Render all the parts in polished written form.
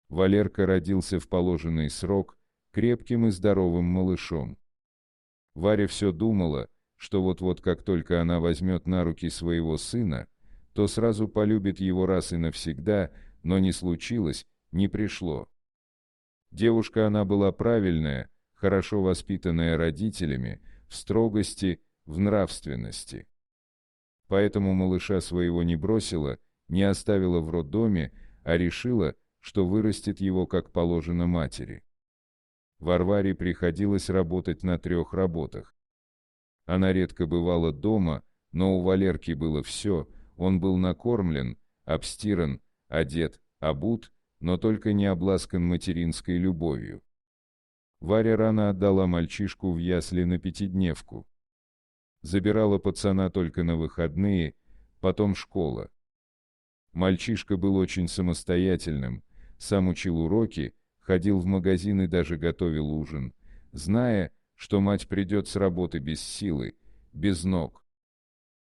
Валерка родился в положенный срок, крепким и здоровым малышом. Варя все думала, что вот-вот как только она возьмет на руки своего сына, то сразу полюбит его раз и навсегда, но не случилось, не пришло. Девушка она была правильная, хорошо воспитанная родителями, в строгости, в нравственности. Поэтому малыша своего не бросила, не оставила в роддоме, а решила, что вырастет его как положено матери. Варваре приходилось работать на 3 работах. Она редко бывала дома, но у Валерки было все, он был накормлен, обстиран, одет, обут, но только не обласкан материнской любовью. Варя рано отдала мальчишку в ясли на 5-дневку. Забирала пацана только на выходные, потом школа. Мальчишка был очень самостоятельным, сам учил уроки, ходил в магазин и даже готовил ужин, зная, что мать придет с работы без силы, без ног.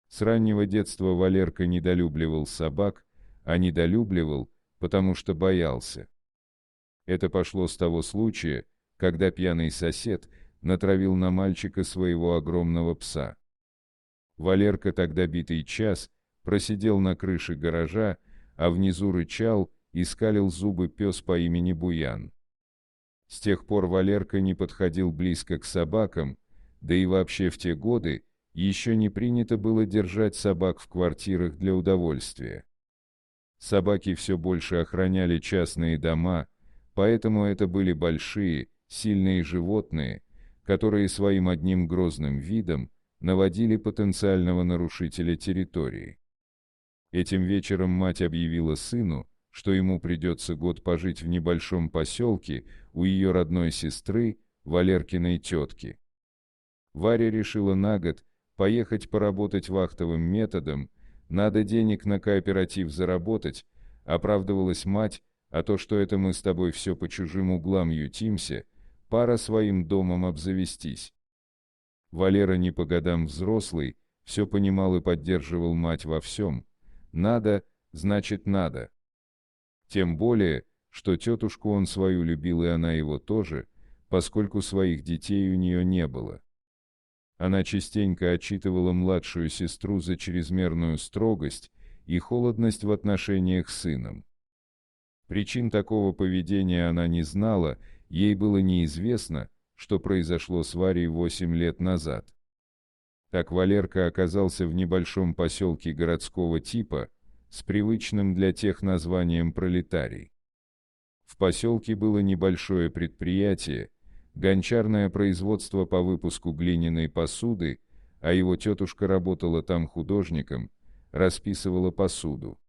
С раннего детства Валерка недолюбливал собак, а недолюбливал, потому что боялся. Это пошло с того случая, когда пьяный сосед натравил на мальчика своего огромного пса. Валерка тогда битый час просидел на крыше гаража, а внизу рычал и скалил зубы пес по имени Буян. С тех пор Валерка не подходил близко к собакам, да и вообще в те годы еще не принято было держать собак в квартирах для удовольствия. Собаки все больше охраняли частные дома, поэтому это были большие, сильные животные, которые своим одним грозным видом наводили потенциального нарушителя территории. Этим вечером мать объявила сыну, что ему придется год пожить в небольшом поселке у ее родной сестры, Валеркиной тетки. Варя решила на год поехать поработать вахтовым методом, надо денег на кооператив заработать, оправдывалась мать, а то, что это мы с тобой все по чужим углам ютимся, пора своим домом обзавестись. Валера не по годам взрослый, все понимал и поддерживал мать во всем. Надо, значит надо. Тем более, что тетушку он свою любил и она его тоже, поскольку своих детей у нее не было. Она частенько отчитывала младшую сестру за чрезмерную строгость и холодность в отношениях с сыном. Причин такого поведения она не знала, ей было неизвестно, что произошло с Варей 8 лет назад. Так Валерка оказался в небольшом поселке городского типа, с привычным для тех названием «Пролетарий». В поселке было небольшое предприятие, гончарное производство по выпуску глиняной посуды, а его тетушка работала там художником, расписывала посуду.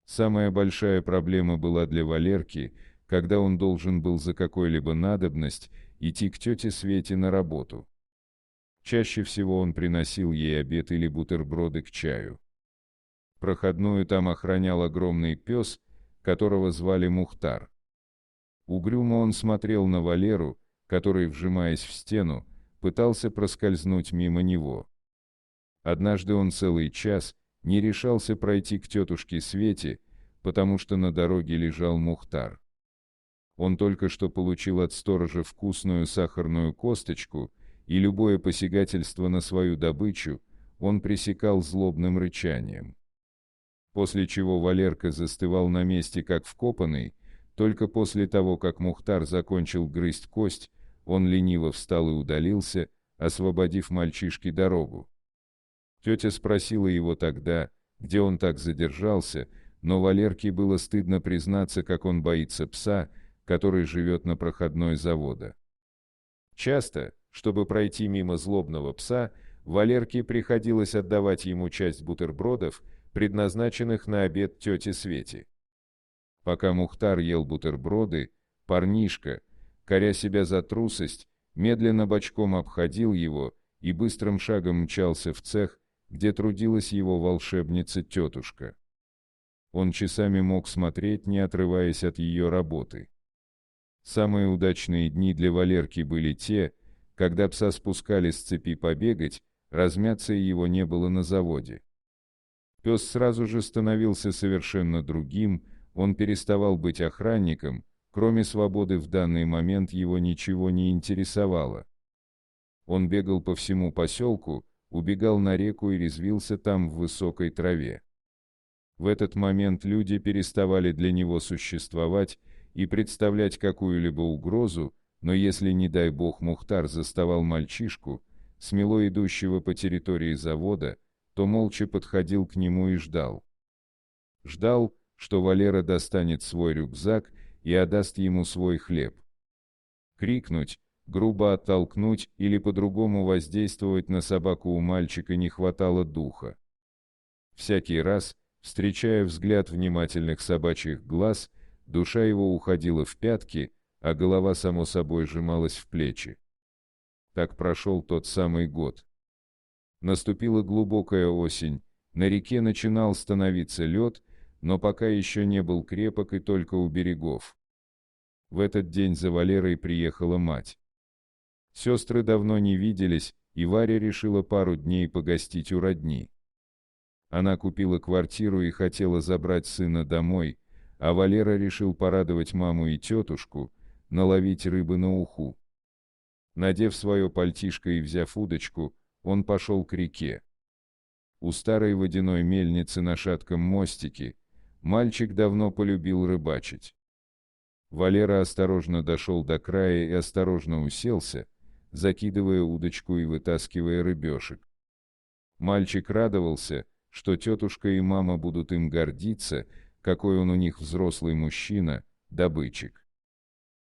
Самая большая проблема была для Валерки, когда он должен был за какой-либо надобность идти к тете Свете на работу. Чаще всего он приносил ей обед или бутерброды к чаю. Проходную там охранял огромный пес, которого звали Мухтар. Угрюмо он смотрел на Валеру, который, вжимаясь в стену, пытался проскользнуть мимо него. Однажды он целый час не решался пройти к тетушке Свете, потому что на дороге лежал Мухтар. Он только что получил от сторожа вкусную сахарную косточку, и любое посягательство на свою добычу он пресекал злобным рычанием. После чего Валерка застывал на месте как вкопанный, только после того, как Мухтар закончил грызть кость, он лениво встал и удалился, освободив мальчишке дорогу. Тетя спросила его тогда, где он так задержался, но Валерке было стыдно признаться, как он боится пса, который живет на проходной завода. Часто, чтобы пройти мимо злобного пса, Валерке приходилось отдавать ему часть бутербродов, предназначенных на обед тете Свете. Пока Мухтар ел бутерброды, парнишка, коря себя за трусость, медленно бочком обходил его и быстрым шагом мчался в цех, где трудилась его волшебница-тетушка. Он часами мог смотреть, не отрываясь от ее работы. Самые удачные дни для Валерки были те, когда пса спускали с цепи побегать, размяться и его не было на заводе. Пес сразу же становился совершенно другим, Он переставал быть охранником, кроме свободы в данный момент его ничего не интересовало. Он бегал по всему поселку, убегал на реку и резвился там в высокой траве. В этот момент люди переставали для него существовать и представлять какую-либо угрозу, но если, не дай бог, Мухтар заставал мальчишку, смело идущего по территории завода, то молча подходил к нему и ждал. Ждал, что Валера достанет свой рюкзак и отдаст ему свой хлеб. Крикнуть, грубо оттолкнуть или по-другому воздействовать на собаку у мальчика не хватало духа. Всякий раз, встречая взгляд внимательных собачьих глаз, душа его уходила в пятки, а голова само собой сжималась в плечи. Так прошел тот самый год. Наступила глубокая осень, на реке начинал становиться лед, но пока еще не был крепок и только у берегов. В этот день за Валерой приехала мать. Сестры давно не виделись, и Варя решила пару дней погостить у родни. Она купила квартиру и хотела забрать сына домой, а Валера решил порадовать маму и тетушку, наловить рыбы на уху. Надев свое пальтишко и взяв удочку, он пошел к реке. У старой водяной мельницы на шатком мостике мальчик давно полюбил рыбачить. Валера осторожно дошел до края и осторожно уселся, закидывая удочку и вытаскивая рыбешек. Мальчик радовался, что тетушка и мама будут им гордиться, какой он у них взрослый мужчина, добытчик.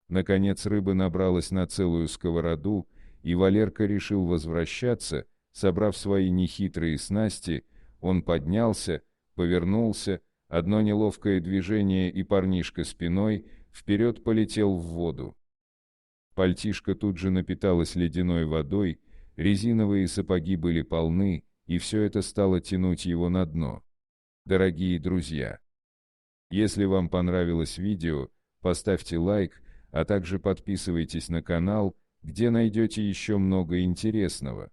Наконец рыба набралась на целую сковороду, и Валерка решил возвращаться. Собрав свои нехитрые снасти, он поднялся, повернулся, одно неловкое движение, и парнишка спиной вперед полетел в воду. Пальтишко тут же напиталось ледяной водой, резиновые сапоги были полны, и все это стало тянуть его на дно. Дорогие друзья, если вам понравилось видео, поставьте лайк, а также подписывайтесь на канал, где найдете еще много интересного.